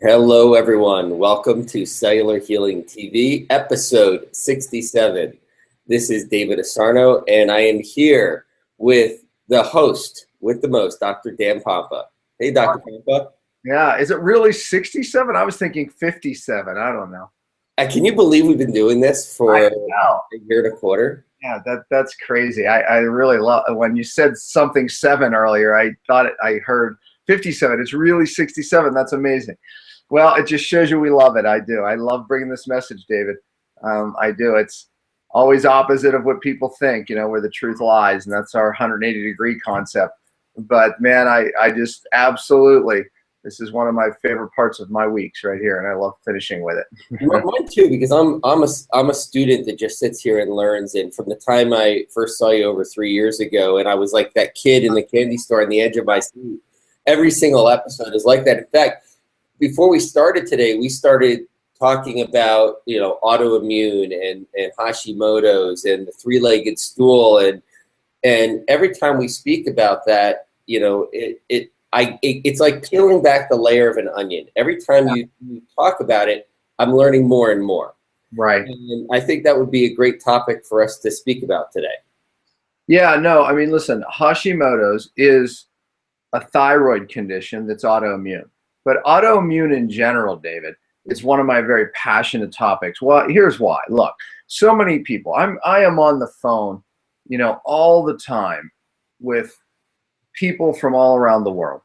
Hello, everyone. Welcome to Cellular Healing TV, episode 67. This is David Asarno, and I am here with the host with the most, Dr. Dan Pompa. Hey, Dr. Pompa. Yeah, is it really 67? I was thinking 57. I don't know. Can you believe we've been doing this for a year and a quarter? Yeah, that's crazy. I really love when you said something 7 earlier. I thought I heard 57. It's really 67. That's amazing. Well, it just shows you we love it. I do. I love bringing this message, David. I do. It's always opposite of what people think, where the truth lies, and that's our 180-degree concept. But man, I just absolutely. This is one of my favorite parts of my weeks right here, and I love finishing with it. Mine too, because I'm a student that just sits here and learns. And from the time I first saw you over 3 years ago, and I was like that kid in the candy store on the edge of my seat, every single episode is like that. In fact, before we started today, we started talking about autoimmune and Hashimoto's and the three-legged stool, and every time we speak about that, it's like peeling back the layer of an onion. Every time you talk about it, I'm learning more and more. Right. And I think that would be a great topic for us to speak about today. Yeah, no, I mean, listen, Hashimoto's is a thyroid condition that's autoimmune. But autoimmune in general, David, is one of my very passionate topics. Well, here's why. Look, so many people, I am on the phone, all the time with people from all around the world.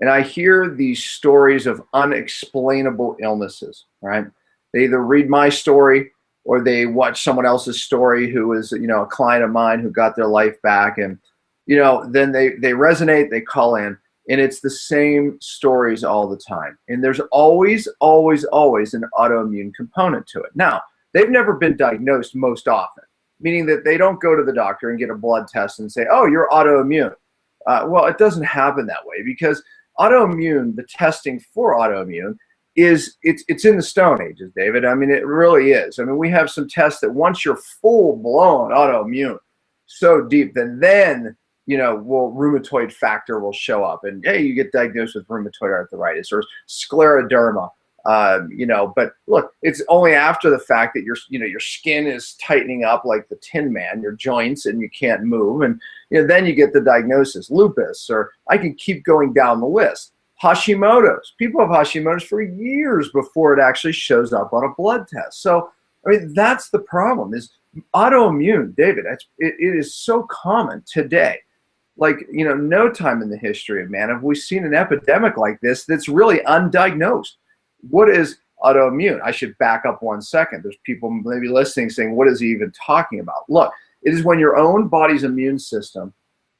And I hear these stories of unexplainable illnesses, right? They either read my story or they watch someone else's story who is, a client of mine who got their life back. And, then they resonate, they call in. And it's the same stories all the time. And there's always, always, always an autoimmune component to it. Now, they've never been diagnosed most often, meaning that they don't go to the doctor and get a blood test and say, oh, you're autoimmune. Well, it doesn't happen that way because autoimmune, the testing for autoimmune, it's in the Stone Ages, David. I mean, it really is. I mean, we have some tests that once you're full-blown autoimmune, so deep, then rheumatoid factor will show up, and hey, you get diagnosed with rheumatoid arthritis or scleroderma. But look, it's only after the fact that your skin is tightening up like the Tin Man, your joints, and you can't move, and then you get the diagnosis, lupus, or I can keep going down the list. Hashimoto's. People have Hashimoto's for years before it actually shows up on a blood test. So, I mean, that's the problem. Is autoimmune, David. It is so common today. Like, no time in the history of man have we seen an epidemic like this that's really undiagnosed. What is autoimmune? I should back up 1 second. There's people maybe listening saying, what is he even talking about? Look, it is when your own body's immune system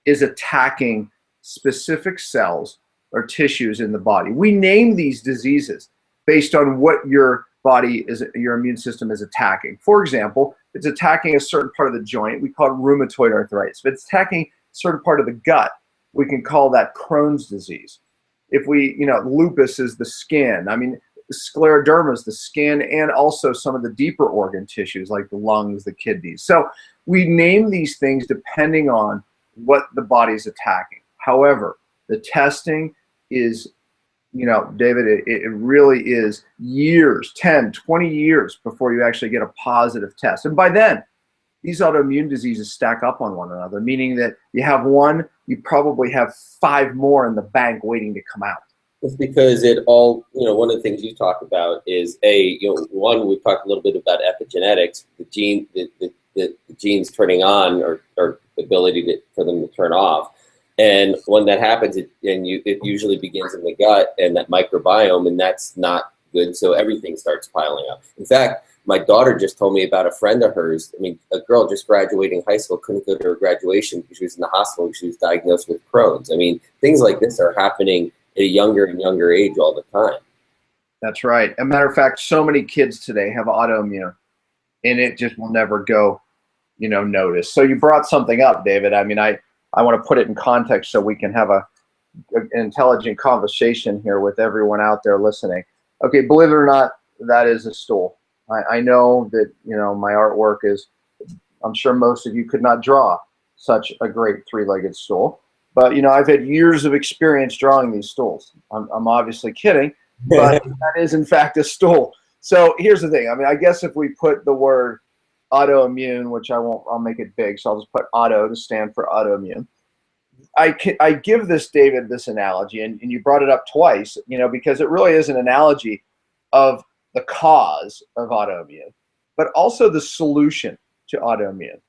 is attacking specific cells or tissues in the body. We name these diseases based on what your immune system is attacking. For example, if it's attacking a certain part of the joint, we call it rheumatoid arthritis. If it's attacking a certain part of the gut, we can call that Crohn's disease. If lupus is the skin. I mean, scleroderma is the skin and also some of the deeper organ tissues like the lungs, the kidneys. So we name these things depending on what the body's attacking. However, the testing is, David, it really is years, 10, 20 years before you actually get a positive test. And by then, these autoimmune diseases stack up on one another, meaning that you have one, you probably have 5 more in the bank waiting to come out. It's because it all, one of the things you talk about is one, we talked a little bit about epigenetics, the genes turning on or the ability for them to turn off. And when that happens, it usually begins in the gut and that microbiome, and that's not good. So everything starts piling up. In fact, my daughter just told me about a friend of hers. I mean, a girl just graduating high school couldn't go to her graduation because she was in the hospital because she was diagnosed with Crohn's. I mean, things like this are happening at a younger and younger age all the time. That's right. As a matter of fact, so many kids today have autoimmune, and it just will never go, noticed. So you brought something up, David. I mean, I want to put it in context so we can have an intelligent conversation here with everyone out there listening. Okay, believe it or not, that is a stool. I know that, my artwork is, I'm sure most of you could not draw such a great 3-legged stool. But, I've had years of experience drawing these stools. I'm obviously kidding. but that is in fact a stool. So here's the thing. I mean, I guess if we put the word autoimmune, which I won't, I'll make it big, so I'll just put auto to stand for autoimmune. I give this, David, this analogy, and you brought it up twice, because it really is an analogy of the cause of autoimmune, but also the solution to autoimmune.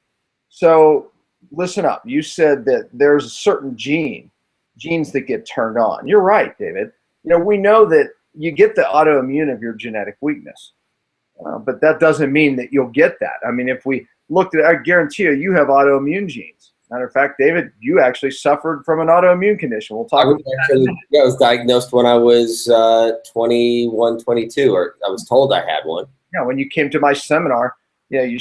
So listen up. You said that there's a certain genes that get turned on. You're right, David. We know that you get the autoimmune of your genetic weakness, but that doesn't mean that you'll get that. I mean, if we looked at, I guarantee you have autoimmune genes. Matter of fact, David, you actually suffered from an autoimmune condition. We'll talk about that. Yeah, I was diagnosed when I was 21, 22, or I was told I had one. Yeah, when you came to my seminar, you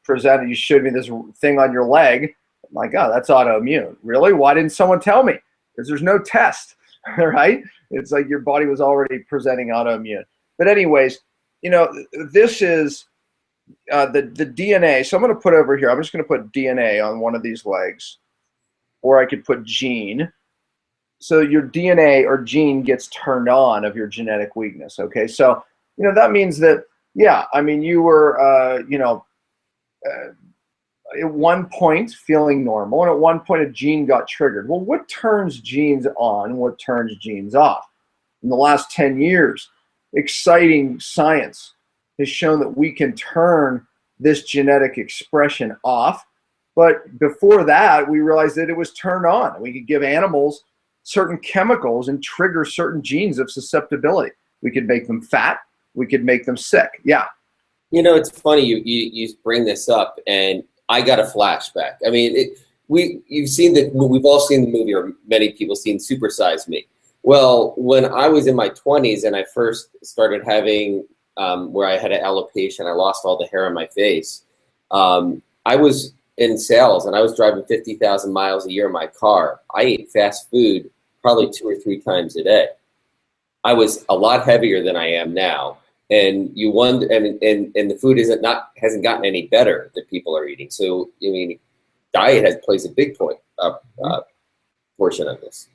presented, you showed me this thing on your leg. I'm like, oh, that's autoimmune. Really? Why didn't someone tell me? Because there's no test, right? It's like your body was already presenting autoimmune. But anyways, this is the DNA. So I'm going to put over here, I'm just going to put DNA on one of these legs, or I could put gene. So your DNA or gene gets turned on of your genetic weakness. Okay. So, that means that, yeah, I mean, you were, at one point feeling normal, and at one point a gene got triggered. Well, what turns genes on? What turns genes off? In the last 10 years, exciting science has shown that we can turn this genetic expression off. But before that, we realized that it was turned on. We could give animals certain chemicals and trigger certain genes of susceptibility. We could make them fat. We could make them sick. Yeah. It's funny you bring this up, and I got a flashback. I mean, we've all seen the movie, or many people seen Super Size Me. Well, when I was in my 20s and I first started having where I had an alopecia and I lost all the hair on my face, I was in sales and I was driving 50,000 miles a year in my car. I ate fast food probably 2 or 3 times a day. I was a lot heavier than I am now. And you wonder, and the food hasn't gotten any better that people are eating. So, I mean, diet plays a big portion of this.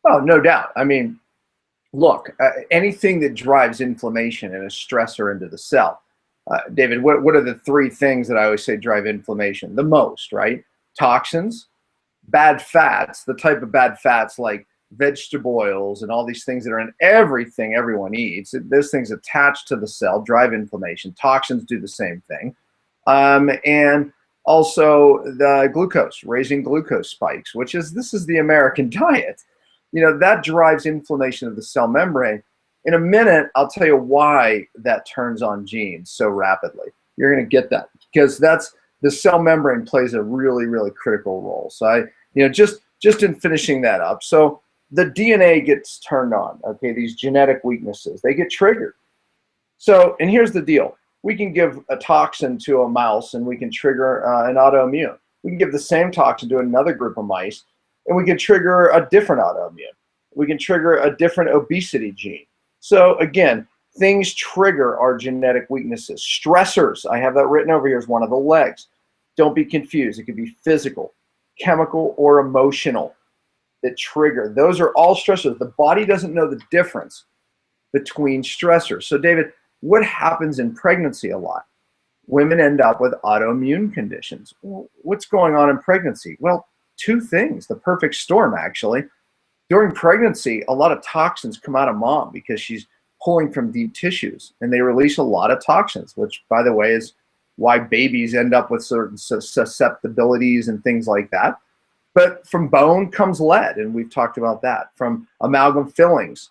Oh, no doubt. I mean, look, anything that drives inflammation and a stressor into the cell. David, what are the 3 things that I always say drive inflammation the most, right? Toxins, bad fats, the type of bad fats like vegetable oils and all these things that are in everything everyone eats. Those things attached to the cell drive inflammation. Toxins do the same thing. And also the glucose, raising glucose spikes, this is the American diet. That drives inflammation of the cell membrane. In a minute, I'll tell you why that turns on genes so rapidly. You're going to get that because the cell membrane plays a really, really critical role. So just in finishing that up. So the DNA gets turned on. Okay, these genetic weaknesses, they get triggered. So, and here's the deal. We can give a toxin to a mouse and we can trigger an autoimmune. We can give the same toxin to another group of mice and we can trigger a different autoimmune. We can trigger a different obesity gene. So again, things trigger our genetic weaknesses. Stressors, I have that written over here as one of the legs. Don't be confused. It could be physical, chemical, or emotional that trigger. Those are all stressors. The body doesn't know the difference between stressors. So David, what happens in pregnancy a lot? Women end up with autoimmune conditions. What's going on in pregnancy? Well, 2 things, the perfect storm actually. During pregnancy, a lot of toxins come out of mom because she's pulling from deep tissues and they release a lot of toxins, which by the way is why babies end up with certain susceptibilities and things like that. But from bone comes lead, and we've talked about that. From amalgam fillings,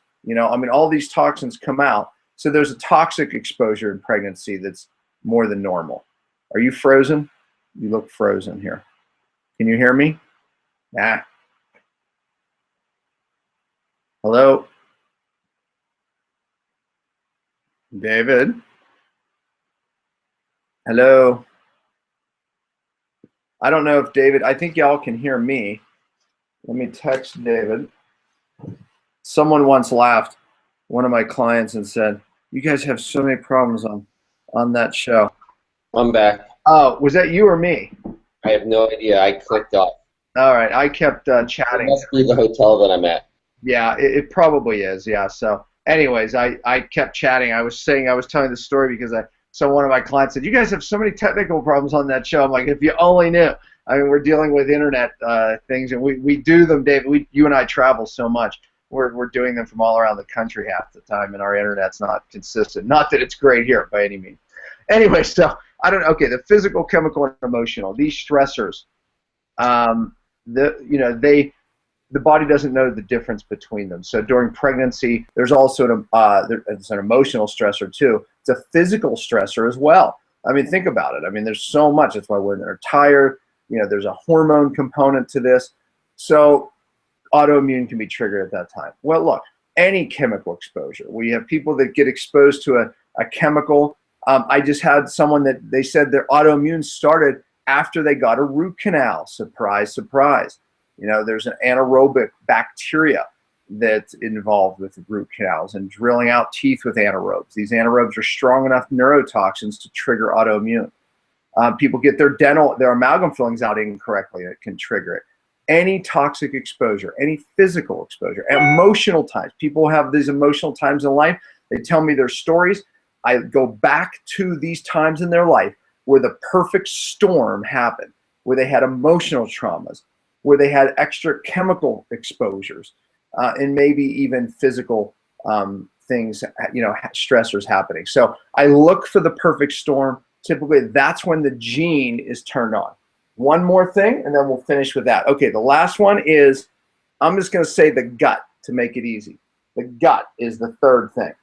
all these toxins come out. So there's a toxic exposure in pregnancy that's more than normal. Are you frozen? You look frozen here. Can you hear me? Nah. Hello? David? Hello? I don't know if David, I think y'all can hear me. Let me text David. Someone once laughed, one of my clients, and said, you guys have so many problems on that show. I'm back. Oh, was that you or me? I have no idea. I clicked off. All right. I kept chatting. It must be the hotel that I'm at. Yeah, it probably is. Yeah. So anyways, I kept chatting. I was telling the story because one of my clients said, "You guys have so many technical problems on that show." I'm like, if you only knew. I mean, we're dealing with internet things, and we do them, David. You and I travel so much. We're doing them from all around the country half the time, and our internet's not consistent. Not that it's great here by any means. Anyway, so I don't know. Okay, the physical, chemical, and emotional. These stressors, the body doesn't know the difference between them. So during pregnancy, there's also it's an emotional stressor too. It's a physical stressor as well. I mean, think about it. I mean, there's so much. That's why we're tired. There's a hormone component to this. So autoimmune can be triggered at that time. Well, look, any chemical exposure. We have people that get exposed to a chemical. I just had someone that they said their autoimmune started after they got a root canal. Surprise, surprise. There's an anaerobic bacteria that's involved with root canals and drilling out teeth with anaerobes. These anaerobes are strong enough neurotoxins to trigger autoimmune. People get their amalgam fillings out incorrectly, and it can trigger it. Any toxic exposure, any physical exposure, emotional times. People have these emotional times in life. They tell me their stories. I go back to these times in their life where the perfect storm happened, where they had emotional traumas, where they had extra chemical exposures, and maybe even physical things, stressors happening. So I look for the perfect storm. Typically, that's when the gene is turned on. One more thing, and then we'll finish with that. Okay, the last one is, I'm just going to say the gut to make it easy. The gut is the third thing,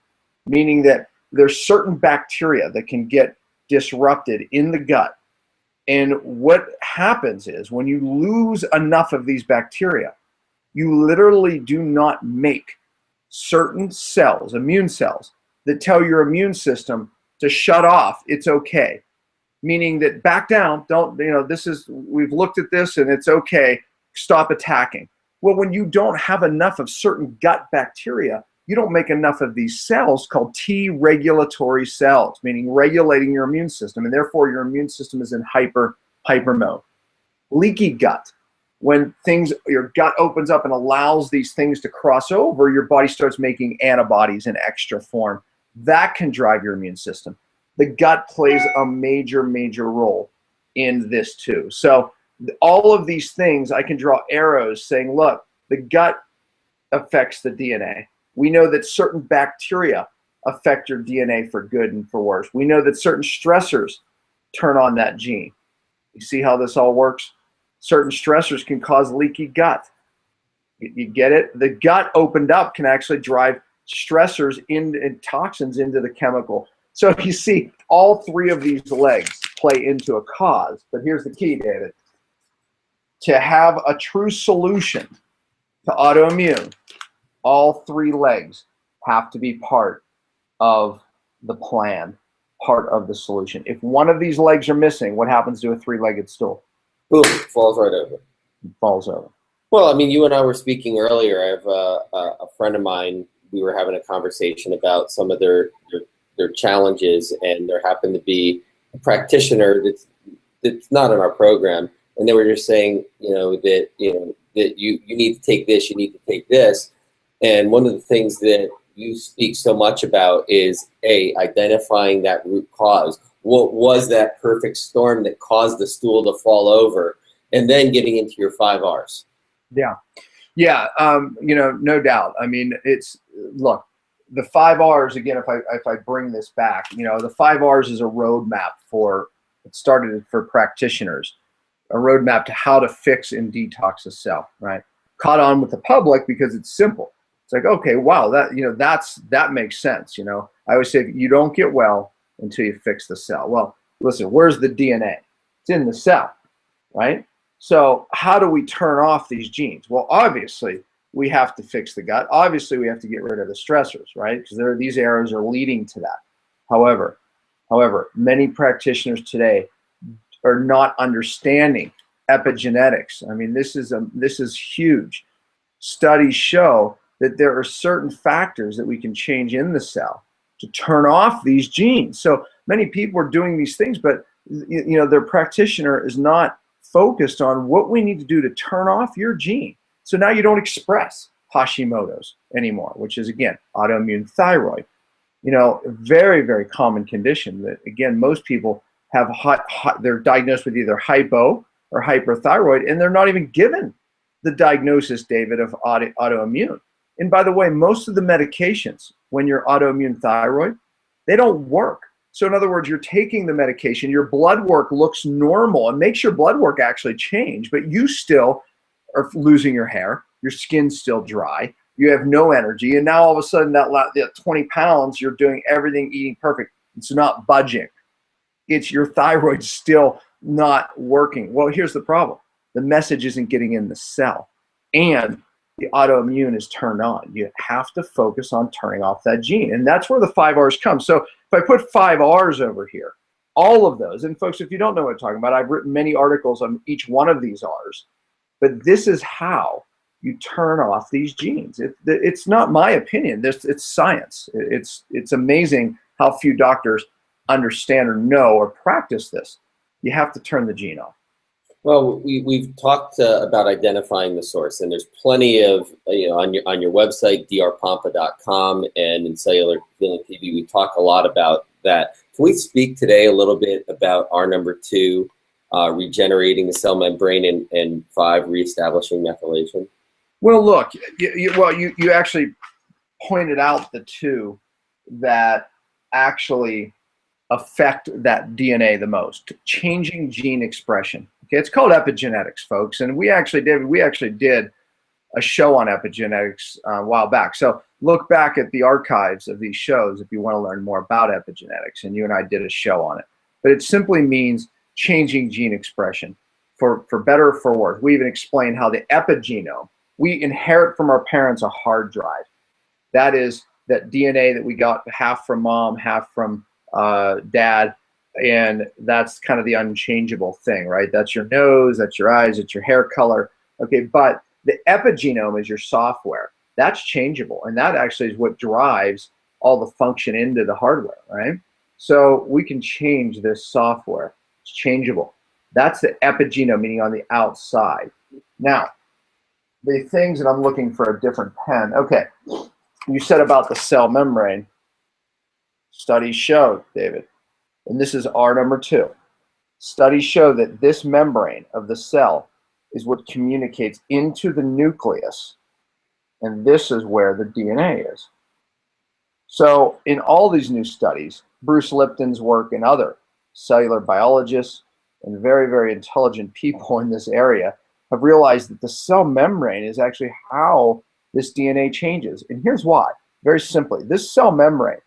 meaning that there's certain bacteria that can get disrupted in the gut. And what happens is when you lose enough of these bacteria, you literally do not make certain cells, immune cells, that tell your immune system to shut off, it's okay. Meaning that back down, we've looked at this and it's okay, stop attacking. Well, when you don't have enough of certain gut bacteria, you don't make enough of these cells called T regulatory cells, meaning regulating your immune system, and therefore your immune system is in hyper mode. Leaky gut. When your gut opens up and allows these things to cross over, your body starts making antibodies in extra form. That can drive your immune system. The gut plays a major role in this too. So all of these things, I can draw arrows saying, look, the gut affects the DNA. We know that certain bacteria affect your DNA for good and for worse. We know that certain stressors turn on that gene. You see how this all works? Certain stressors can cause leaky gut. You get it? The gut opened up can actually drive stressors and toxins into the chemical. So you see, all three of these legs play into a cause. But here's the key, David. To have a true solution to autoimmune, all three legs have to be part of the plan, part of the solution. If one of these legs are missing, what happens to a three-legged stool? Boom, falls right over. Falls over. Well, I mean, you and I were speaking earlier. I have a friend of mine. We were having a conversation about some of their challenges, and there happened to be a practitioner that's not in our program, and they were just saying, that you need to take this, you need to take this. And one of the things that you speak so much about is identifying that root cause. What was that perfect storm that caused the stool to fall over? And then getting into your 5 R's. Yeah. No doubt. I mean, look, the 5 R's, again, if I bring this back, the 5 R's is a roadmap it started for practitioners, a roadmap to how to fix and detox a cell, right? Caught on with the public because it's simple. It's like, okay, wow, that makes sense. I always say you don't get well until you fix the cell. Well, listen, where's the DNA? It's in the cell, right? So how do we turn off these genes? Well, obviously, we have to fix the gut. Obviously, we have to get rid of the stressors, right? Because these arrows are leading to that. However, many practitioners today are not understanding epigenetics. I mean, this is huge. Studies show that there are certain factors that we can change in the cell to turn off these genes. So many people are doing these things, but their practitioner is not focused on what we need to do to turn off your gene. So now you don't express Hashimoto's anymore, which is, again, autoimmune thyroid. You know, very, very common condition that, again, most people have they're diagnosed with either hypo or hyperthyroid, and they're not even given the diagnosis, David, of autoimmune. And by the way, most of the medications, when you're autoimmune thyroid, they don't work. So in other words, you're taking the medication, your blood work looks normal and makes your blood work actually change, but you still are losing your hair, your skin's still dry, you have no energy, and now all of a sudden that 20 pounds, you're doing everything, eating perfect. It's not budging. It's your thyroid still not working. Well, here's the problem. The message isn't getting in the cell, and the autoimmune is turned on. You have to focus on turning off that gene, and that's where the 5 R's come. So if I put 5 R's over here, all of those, and folks, if you don't know what I'm talking about, I've written many articles on each one of these R's, but this is how you turn off these genes. It's not my opinion. It's science. It's amazing how few doctors understand or know or practice this. You have to turn the gene off. Well, we've talked about identifying the source, and there's plenty of, on your website, drpompa.com, and in Cellular Healing TV, we talk a lot about that. Can we speak today a little bit about R number 2, regenerating the cell membrane, and 5, reestablishing methylation? Well, look, you actually pointed out the 2 that actually affect that DNA the most, changing gene expression. Okay, it's called epigenetics, folks, and we actually did a show on epigenetics a while back. So look back at the archives of these shows if you want to learn more about epigenetics, and you and I did a show on it. But it simply means changing gene expression for better or for worse. We even explained how the epigenome, we inherit from our parents a hard drive. That is that DNA that we got half from mom, half from dad, and that's kind of the unchangeable thing, right? That's your nose, that's your eyes, it's your hair color. Okay, but the epigenome is your software. That's changeable, and that actually is what drives all the function into the hardware, right? So we can change this software. It's changeable. That's the epigenome, meaning on the outside. Now, the things that I'm looking for a different pen. Okay, you said about the cell membrane. Studies show, David, and this is R number 2. Studies show that this membrane of the cell is what communicates into the nucleus, and this is where the DNA is. So in all these new studies, Bruce Lipton's work and other cellular biologists and very, very intelligent people in this area have realized that the cell membrane is actually how this DNA changes. And here's why. Very simply, this cell membrane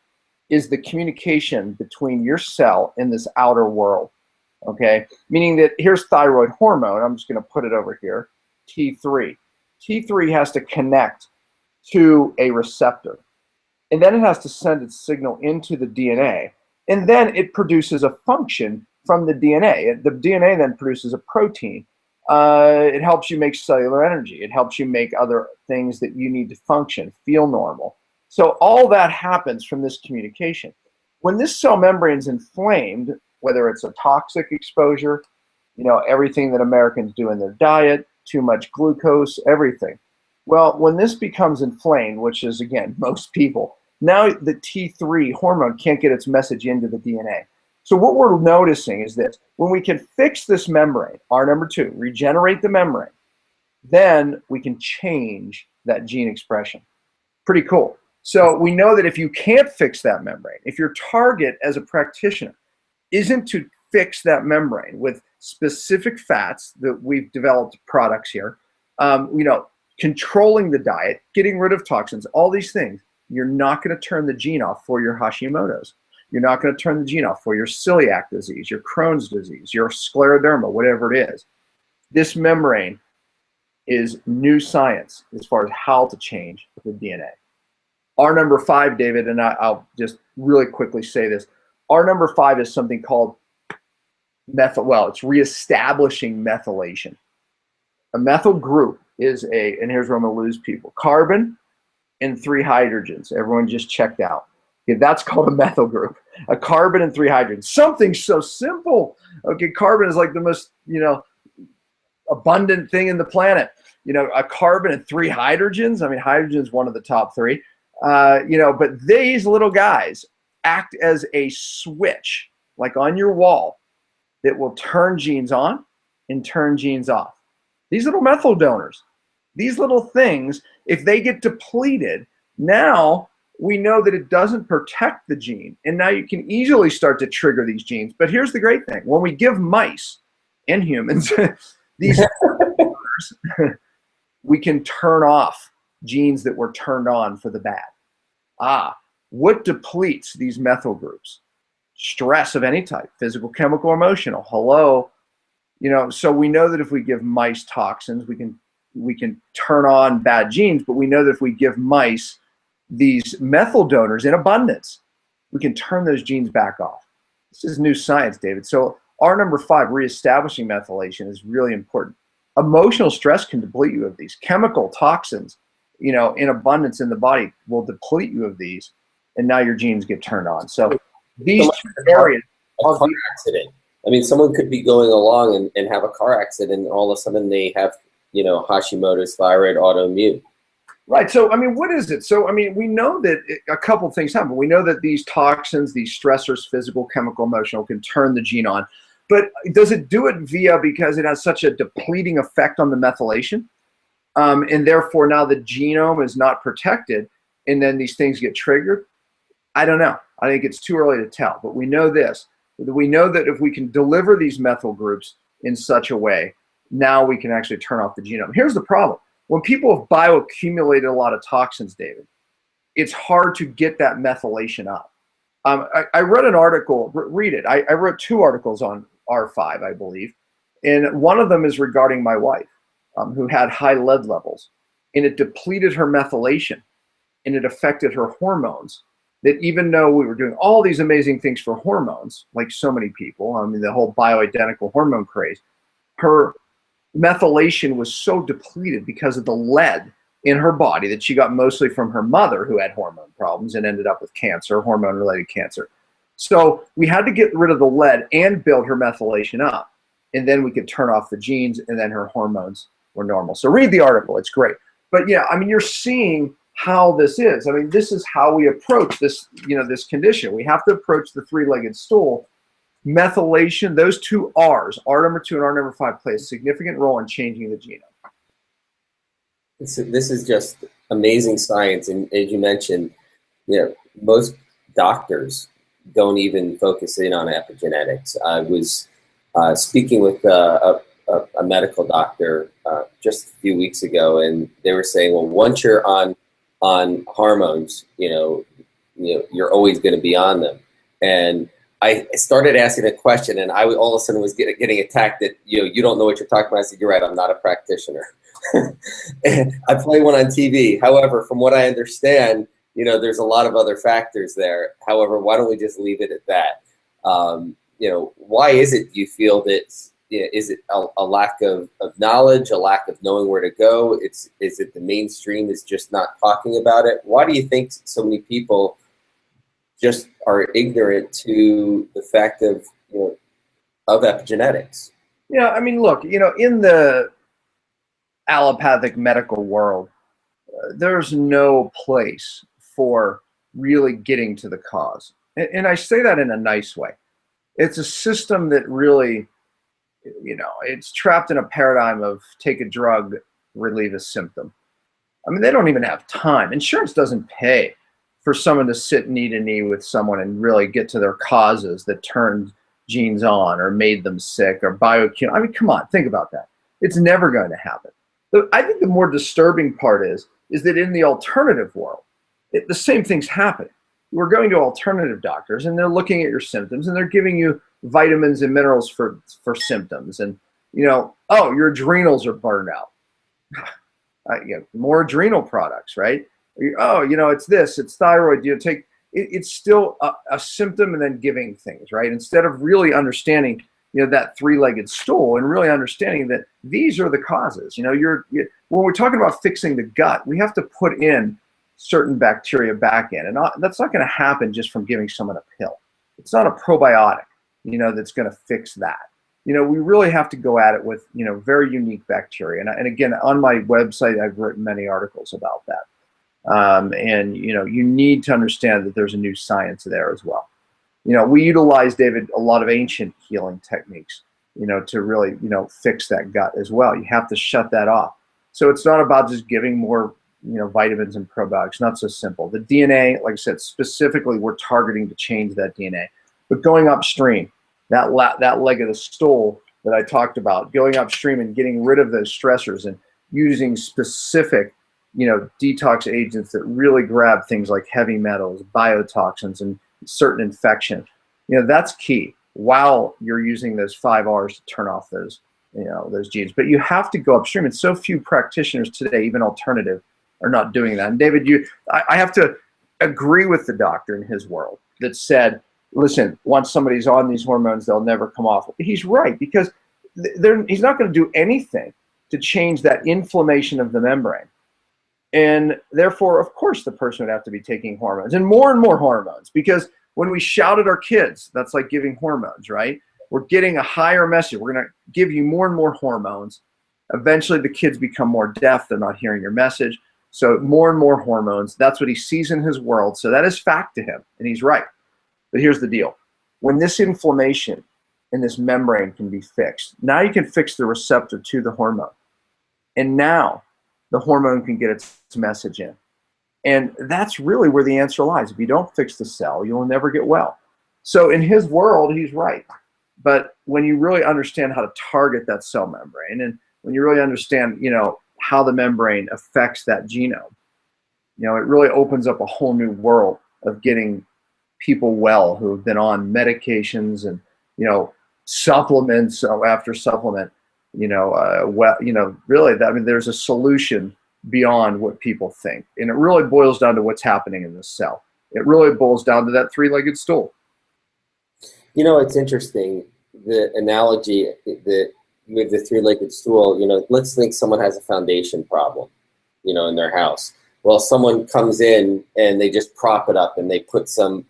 is the communication between your cell and this outer world, okay? Meaning that here's thyroid hormone. I'm just going to put it over here, T3. T3 has to connect to a receptor, and then it has to send its signal into the DNA, and then it produces a function from the DNA. The DNA then produces a protein. It helps you make cellular energy. It helps you make other things that you need to function, feel normal. So all that happens from this communication. When this cell membrane is inflamed, whether it's a toxic exposure, everything that Americans do in their diet, too much glucose, everything. Well, when this becomes inflamed, which is, again, most people, now the T3 hormone can't get its message into the DNA. So what we're noticing is this. When we can fix this membrane, R number 2, regenerate the membrane, then we can change that gene expression. Pretty cool. So we know that if you can't fix that membrane, if your target as a practitioner isn't to fix that membrane with specific fats that we've developed products here, controlling the diet, getting rid of toxins, all these things, you're not going to turn the gene off for your Hashimoto's. You're not going to turn the gene off for your celiac disease, your Crohn's disease, your scleroderma, whatever it is. This membrane is new science as far as how to change the DNA. R number 5, David, and I'll just really quickly say this. R number 5 is something called it's reestablishing methylation. A methyl group is and here's where I'm going to lose people, carbon and 3 hydrogens. Everyone just checked out. Okay, that's called a methyl group. A carbon and 3 hydrogens. Something so simple. Okay, carbon is like the most, abundant thing in the planet. a carbon and 3 hydrogens. I mean, hydrogen is one of the top 3. But these little guys act as a switch, like on your wall, that will turn genes on and turn genes off. These little methyl donors, these little things, if they get depleted, now we know that it doesn't protect the gene. And now you can easily start to trigger these genes. But here's the great thing. When we give mice and humans these we can turn off genes that were turned on for the bad. What depletes these methyl groups? Stress of any type, physical, chemical, emotional. Hello. So we know that if we give mice toxins, we can turn on bad genes, but we know that if we give mice these methyl donors in abundance, we can turn those genes back off. This is new science, David. So our number 5, reestablishing methylation, is really important. Emotional stress can deplete you of these. Chemical toxins, in abundance in the body will deplete you of these, and now your genes get turned on. So these two areas. A car accident. I mean, someone could be going along and have a car accident, and all of a sudden they have, Hashimoto's, thyroid, autoimmune. Right. So, I mean, what is it? So, I mean, we know that a couple of things happen. We know that these toxins, these stressors, physical, chemical, emotional, can turn the gene on. But does it do it because it has such a depleting effect on the methylation? And therefore, now the genome is not protected, and then these things get triggered? I don't know. I think it's too early to tell. But we know this. We know that if we can deliver these methyl groups in such a way, now we can actually turn off the genome. Here's the problem. When people have bioaccumulated a lot of toxins, David, it's hard to get that methylation up. I read an article, read it. I wrote 2 articles on R5, I believe. And one of them is regarding my wife, who had high lead levels. And it depleted her methylation. And it affected her hormones. That even though we were doing all these amazing things for hormones, like so many people, I mean, the whole bioidentical hormone craze, her methylation was so depleted because of the lead in her body that she got mostly from her mother, who had hormone problems and ended up with cancer, hormone-related cancer. So we had to get rid of the lead and build her methylation up, and then we could turn off the genes, and then her hormones were normal. So read the article. It's great. But yeah, I mean, you're seeing how this is. I mean, this is how we approach this, this condition. We have to approach the 3-legged stool. Methylation, those 2 R's, R number 2 and R number 5, play a significant role in changing the genome. This is just amazing science. And as you mentioned, most doctors don't even focus in on epigenetics. I was speaking with a medical doctor just a few weeks ago, and they were saying, well, once you're on hormones, you're always going to be on them. And I started asking a question, and I all of a sudden was getting attacked that you don't know what you're talking about. I said, you're right, I'm not a practitioner. I play one on TV. However, from what I understand, there's a lot of other factors there. However, why don't we just leave it at that? Why is it you feel that? Is it a lack of knowledge, a lack of knowing where to go? Is it the mainstream is just not talking about it? Why do you think so many people just are ignorant to the fact of epigenetics? Yeah, I mean, look, in the allopathic medical world, there's no place for really getting to the cause. And I say that in a nice way. It's a system that really, it's trapped in a paradigm of take a drug, relieve a symptom. I mean, they don't even have time. Insurance doesn't pay for someone to sit knee to knee with someone and really get to their causes that turned genes on or made them sick or bioaccumulate. I mean, come on, think about that. It's never going to happen. I think the more disturbing part is that in the alternative world, the same thing's happening. We're going to alternative doctors, and they're looking at your symptoms, and they're giving you vitamins and minerals for symptoms. And, oh, your adrenals are burned out. More adrenal products, right? Oh, it's this, it's thyroid. It's still a symptom and then giving things, right? Instead of really understanding, that 3-legged stool and really understanding that these are the causes. When we're talking about fixing the gut, we have to put in certain bacteria back in, and that's not going to happen just from giving someone a pill. It's not a probiotic, that's going to fix that. we really have to go at it with, very unique bacteria. And again, on my website, I've written many articles about that. And, you need to understand that there's a new science there as well. We utilize, David, a lot of ancient healing techniques, to really, fix that gut as well. You have to shut that off. So it's not about just giving more, vitamins and probiotics. Not so simple. The DNA, like I said, specifically, we're targeting to change that DNA. But going upstream, that leg of the stool that I talked about, going upstream and getting rid of those stressors and using specific, detox agents that really grab things like heavy metals, biotoxins, and certain infections. That's key while you're using those 5 R's to turn off those, those genes. But you have to go upstream. And so few practitioners today, even alternative, are not doing that. And David, I have to agree with the doctor in his world that said, listen, once somebody's on these hormones, they'll never come off. He's right, because he's not going to do anything to change that inflammation of the membrane. And therefore, of course, the person would have to be taking hormones and more hormones, because when we shout at our kids, that's like giving hormones, right? We're getting a higher message. We're going to give you more and more hormones. Eventually, the kids become more deaf. They're not hearing your message. So more and more hormones. That's what he sees in his world. So that is fact to him, and he's right. But here's the deal. When this inflammation in this membrane can be fixed, now you can fix the receptor to the hormone. And now the hormone can get its message in. And that's really where the answer lies. If you don't fix the cell, you'll never get well. So in his world, he's right. But when you really understand how to target that cell membrane, and when you really understand, how the membrane affects that genome, it really opens up a whole new world of getting people well who have been on medications and, supplements after supplement, really, there's a solution beyond what people think. And it really boils down to what's happening in the cell. It really boils down to that three-legged stool. It's interesting, the analogy that with the three-legged stool, let's think someone has a foundation problem, in their house. Well, someone comes in and they just prop it up and they put some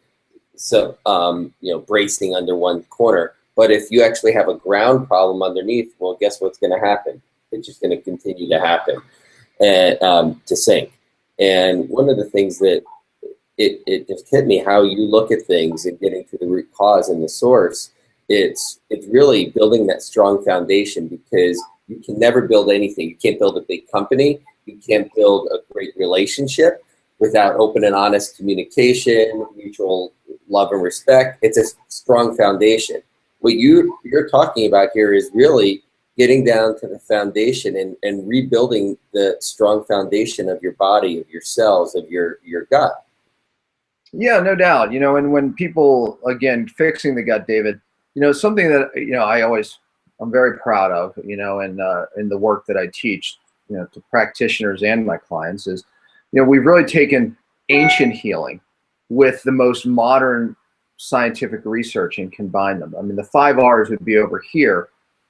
bracing under one corner. But if you actually have a ground problem underneath, well, guess what's going to happen? It's just going to continue to happen and to sink. And one of the things that it just hit me, how you look at things and getting to the root cause and the source, it's really building that strong foundation, because you can never build anything. You can't build a big company. You can't build a great relationship without open and honest communication, mutual love and respect. It's a strong foundation. What you're talking about here is really getting down to the foundation and rebuilding the strong foundation of your body, of your cells, of your gut. Yeah, no doubt. And when people, again, fixing the gut, David, something that, I'm very proud of, in the work that I teach, to practitioners and my clients is, we've really taken ancient healing with the most modern scientific research and combined them. The 5 R's would be over here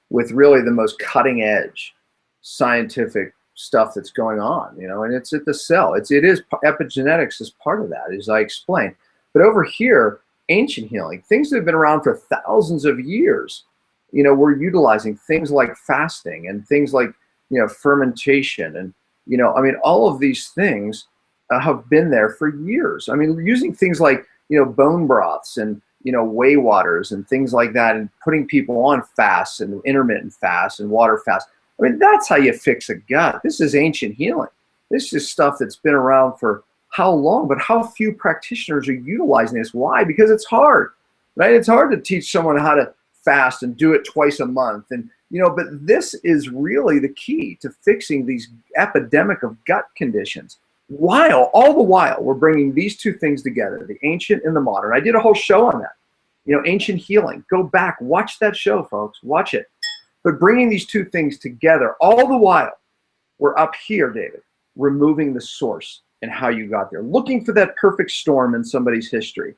with really the most cutting edge scientific stuff that's going on, and it's at the cell. It is epigenetics is part of that, as I explained. But over here, ancient healing, things that have been around for thousands of years, we're utilizing things like fasting and things like, fermentation and, all of these things have been there for years. Using things like, bone broths and, whey waters and things like that, and putting people on fasts and intermittent fasts and water fasts. That's how you fix a gut. This is ancient healing. This is stuff that's been around for how long, but how few practitioners are utilizing this. Why? Because it's hard, right? It's hard to teach someone how to fast and do it twice a month. And, but this is really the key to fixing these epidemic of gut conditions. All the while, we're bringing these two things together, the ancient and the modern. I did a whole show on that, ancient healing. Go back, watch that show, folks, watch it. But bringing these two things together, all the while, we're up here, David, removing the source and how you got there, looking for that perfect storm in somebody's history,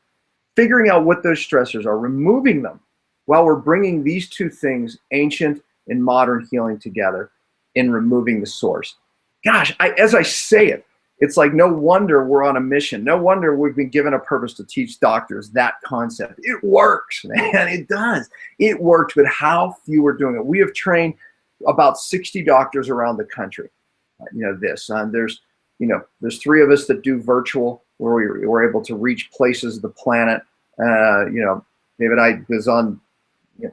figuring out what those stressors are, removing them, while we're bringing these two things, ancient and modern healing, together in removing the source. Gosh, as I say it, It's like, no wonder we're on a mission. No wonder we've been given a purpose to teach doctors that concept. It works, man. It does. It works, but how few are doing it? We have trained about 60 doctors around the country. There's 3 of us that do virtual, where we're able to reach places of the planet. David, I was on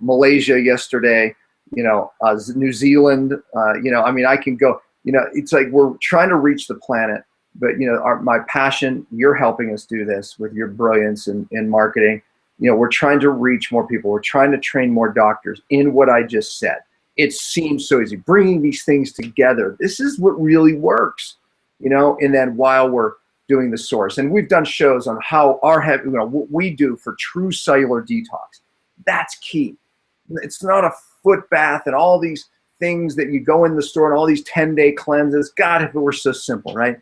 Malaysia yesterday, New Zealand, I can go, it's like we're trying to reach the planet, but, my passion, you're helping us do this with your brilliance in marketing. We're trying to reach more people. We're trying to train more doctors in what I just said. It seems so easy, bringing these things together. This is what really works, and then while we're doing the source, and we've done shows on how what we do for true cellular detox. That's key. It's not a foot bath and all these things that you go in the store and all these 10-day cleanses. God, if it were so simple, right?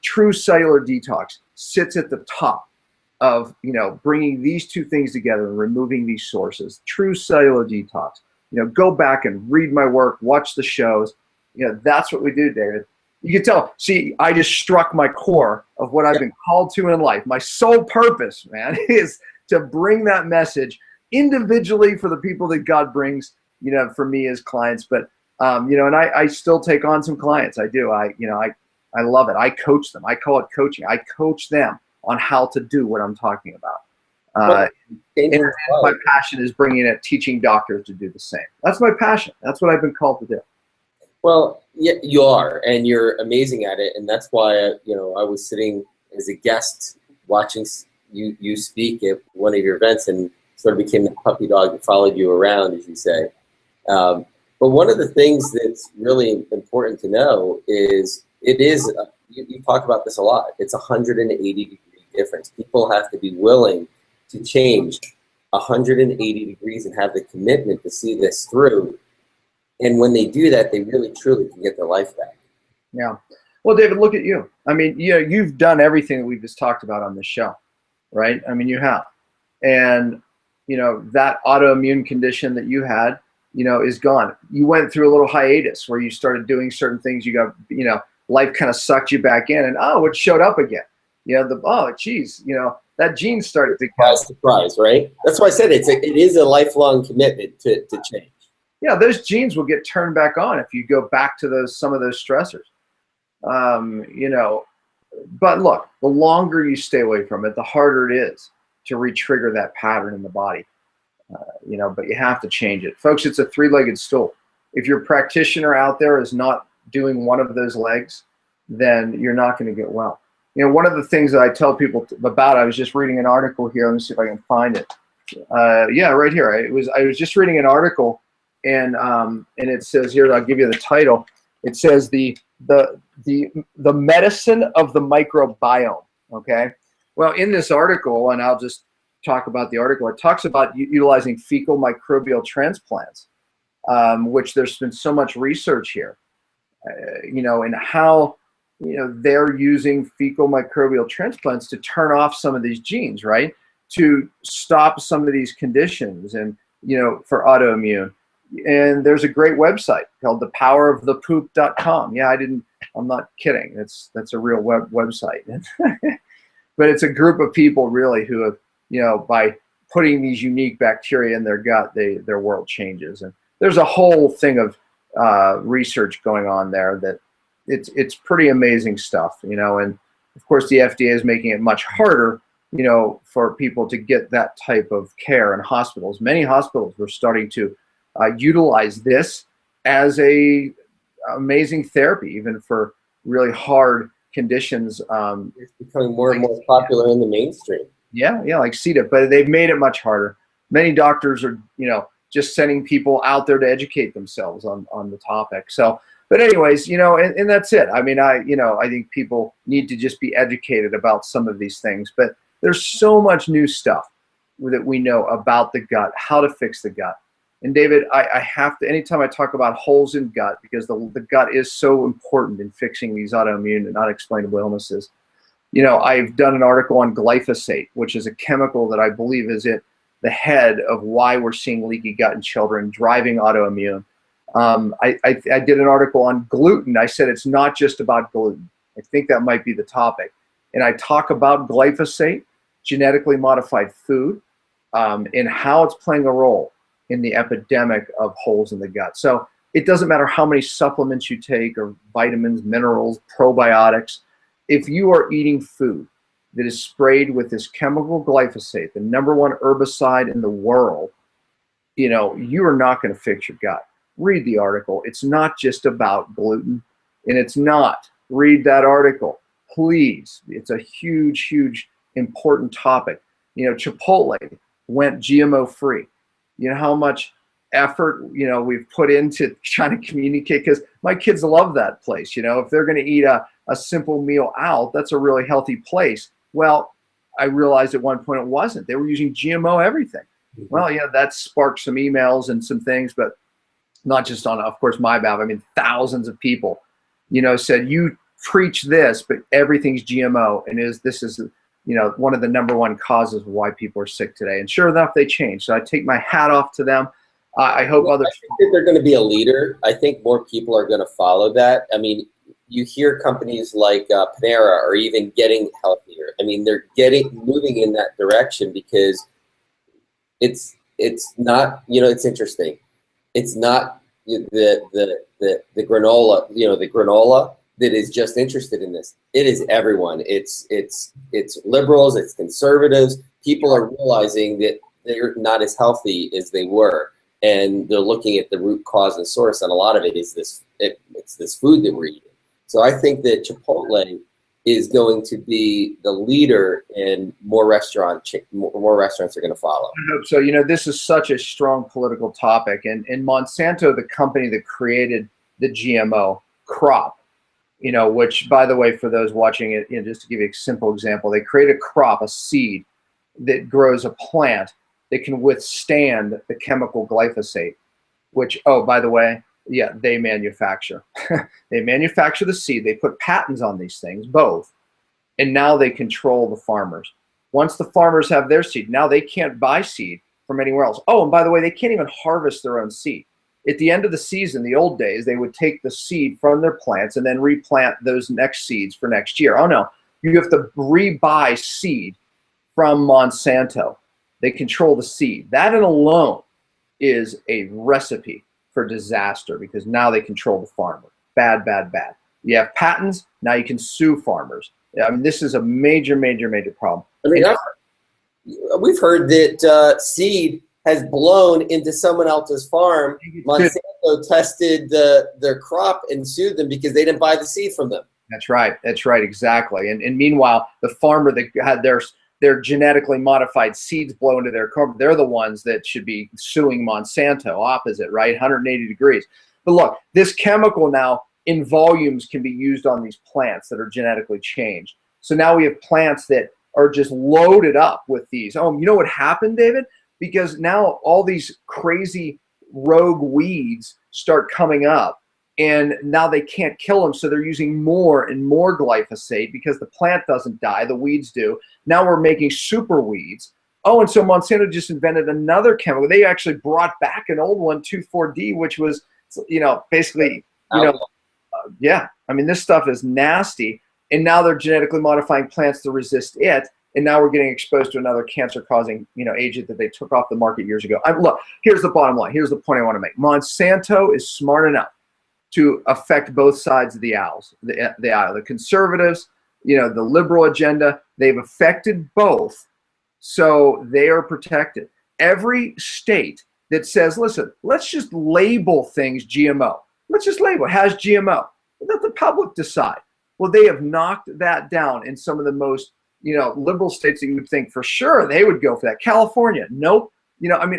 True cellular detox sits at the top of, bringing these 2 things together and removing these sources. True cellular detox. Go back and read my work, watch the shows. That's what we do, David. You can tell, see, I just struck my core of what I've been called to in life. My sole purpose, man, is to bring that message individually for the people that God brings, for me as clients. But, and I still take on some clients. I do. I love it. I coach them. I call it coaching. I coach them on how to do what I'm talking about. And my passion is bringing it, teaching doctors to do the same. That's my passion. That's what I've been called to do. Well, yeah, you are, and you're amazing at it, and that's why I was sitting as a guest watching you speak at one of your events, and sort of became the puppy dog that followed you around, as you say. But one of the things that's really important to know is you talk about this a lot. It's 180-degree difference. People have to be willing to change 180 degrees and have the commitment to see this through. And when they do that, they really, truly can get their life back. Yeah. Well, David, look at you. I mean, you've done everything that we've just talked about on this show, right? I mean, you have. And, that autoimmune condition that you had, is gone. You went through a little hiatus where you started doing certain things. You got, life kind of sucked you back in, and, it showed up again. That gene started to come. Surprise, right? That's why I said it is a lifelong commitment to change. Yeah, those genes will get turned back on if you go back to some of those stressors. But look, the longer you stay away from it, the harder it is to re-trigger that pattern in the body. But you have to change it. Folks, it's a 3-legged stool. If your practitioner out there is not doing one of those legs, then you're not going to get well. One of the things that I tell people about, I was just reading an article here. Let me see if I can find it. Right here. I was just reading an article, and it says here, I'll give you the title. It says the medicine of the microbiome. Okay. Well, in this article, and I'll just talk about the article, it talks about utilizing fecal microbial transplants, which there's been so much research here, and how, they're using fecal microbial transplants to turn off some of these genes, right? To stop some of these conditions and, for autoimmune. And there's a great website called thepowerofthepoop.com. Yeah, I'm not kidding. That's a real website. But it's a group of people really who have, by putting these unique bacteria in their gut, their world changes. And there's a whole thing of research going on there that it's pretty amazing stuff, and of course the FDA is making it much harder, for people to get that type of care in hospitals. Many hospitals were starting to utilize this as a amazing therapy, even for really hard conditions. It's becoming more and more popular in the mainstream. Yeah, like CETA, but they've made it much harder. Many doctors are, just sending people out there to educate themselves on the topic. So, but anyways, and that's it. I mean, I think people need to just be educated about some of these things, but there's so much new stuff that we know about the gut, how to fix the gut. And David, I have to, anytime I talk about holes in gut, because the gut is so important in fixing these autoimmune and unexplainable illnesses. I've done an article on glyphosate, which is a chemical that I believe is at the head of why we're seeing leaky gut in children, driving autoimmune. I did an article on gluten. I said it's not just about gluten. I think that might be the topic. And I talk about glyphosate, genetically modified food, and how it's playing a role in the epidemic of holes in the gut. So it doesn't matter how many supplements you take or vitamins, minerals, probiotics. If you are eating food that is sprayed with this chemical glyphosate, the #1 herbicide in the world, you are not going to fix your gut. Read the article. It's not just about gluten, and it's not. Read that article, please. It's a huge, huge, important topic. Chipotle went GMO free. You know how much effort we've put into trying to communicate, because my kids love that place. If they're going to eat a simple meal out, that's a really healthy place. Well, I realized at one point it wasn't. They were using GMO everything. Well, that sparked some emails and some things, but not just on, of course, my behalf. I mean, thousands of people, said, you preach this, but everything's GMO, and this is one of the #1 causes of why people are sick today. And sure enough, they changed. So I take my hat off to them. I hope others. I think that they're going to be a leader. I think more people are going to follow that. I mean, you hear companies like Panera are even getting healthier. I mean, they're moving in that direction, because it's not, it's interesting. It's not the granola, the granola that is just interested in this. It is everyone. It's liberals, it's conservatives. People are realizing that they're not as healthy as they were, and they're looking at the root cause and source, and a lot of it is it's this food that we're eating. So I think that Chipotle is going to be the leader, and more restaurants are going to follow. I hope so. This is such a strong political topic, and Monsanto, the company that created the GMO crop, which, by the way, for those watching it, just to give you a simple example, they create a crop, a seed that grows a plant that can withstand the chemical glyphosate, which, oh, by the way, yeah, they manufacture. They manufacture the seed. They put patents on these things, both, and now they control the farmers. Once the farmers have their seed, now they can't buy seed from anywhere else. Oh, and by the way, they can't even harvest their own seed. At the end of the season, the old days, they would take the seed from their plants and then replant those next seeds for next year. Oh, no, you have to rebuy seed from Monsanto. They control the seed. That in alone is a recipe for disaster, because now they control the farmer. Bad, bad, bad. You have patents, now you can sue farmers. I mean, this is a major, major, major problem. I mean, we've heard that seed has blown into someone else's farm. Monsanto tested their crop and sued them because they didn't buy the seed from them. That's right. That's right. Exactly. And meanwhile, the farmer that had their genetically modified seeds blown into their crop, they're the ones that should be suing Monsanto. Opposite, right? 180 degrees. But look, this chemical now in volumes can be used on these plants that are genetically changed. So now we have plants that are just loaded up with these. Oh, you know what happened, David? Because now all these crazy rogue weeds start coming up, and now they can't kill them, so they're using more and more glyphosate because the plant doesn't die, the weeds do. Now we're making super weeds. Oh, and so Monsanto just invented another chemical. They actually brought back an old one, 2,4-D, which was, basically, yeah. I mean, this stuff is nasty, and now they're genetically modifying plants to resist it. And now we're getting exposed to another cancer-causing, agent that they took off the market years ago. Look, here's the bottom line. Here's the point I want to make. Monsanto is smart enough to affect both sides of the aisle. The conservatives, the liberal agenda. They've affected both, so they are protected. Every state that says, listen, let's just label things GMO. Let's just label it, has GMO. Let the public decide. Well, they have knocked that down in some of the most liberal states that you would think for sure they would go for that. California, nope.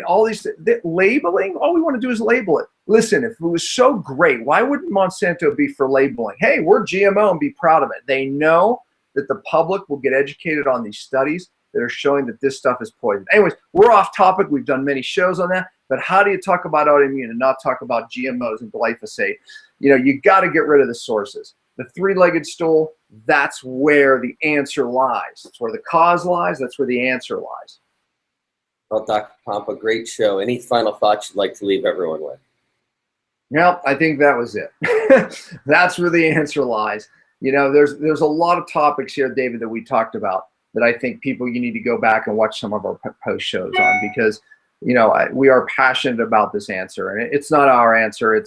All these labeling, all we want to do is label it. Listen, if it was so great, why wouldn't Monsanto be for labeling? Hey, we're GMO, and be proud of it. They know that the public will get educated on these studies that are showing that this stuff is poison. Anyways, we're off topic. We've done many shows on that. But how do you talk about autoimmune and not talk about GMOs and glyphosate? You got to get rid of the sources. The three-legged stool, that's where the answer lies. That's where the cause lies. That's where the answer lies. Well, Dr. Pompa, great show. Any final thoughts you'd like to leave everyone with? Yeah, I think that was it. That's where the answer lies. You know, there's a lot of topics here, David, that we talked about that I think you need to go back and watch some of our post shows on, because, you know, we are passionate about this answer, and it's not our answer.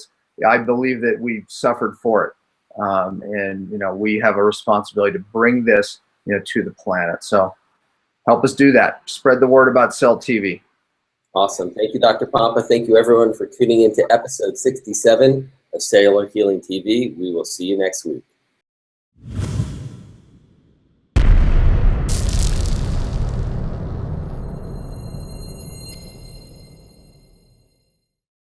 I believe that we've suffered for it. And, you know, we have a responsibility to bring this, you know, to the planet. So help us do that. Spread the word about Cell TV. Awesome. Thank you, Dr. Pompa. Thank you, everyone, for tuning into episode 67 of Cellular Healing TV. We will see you next week.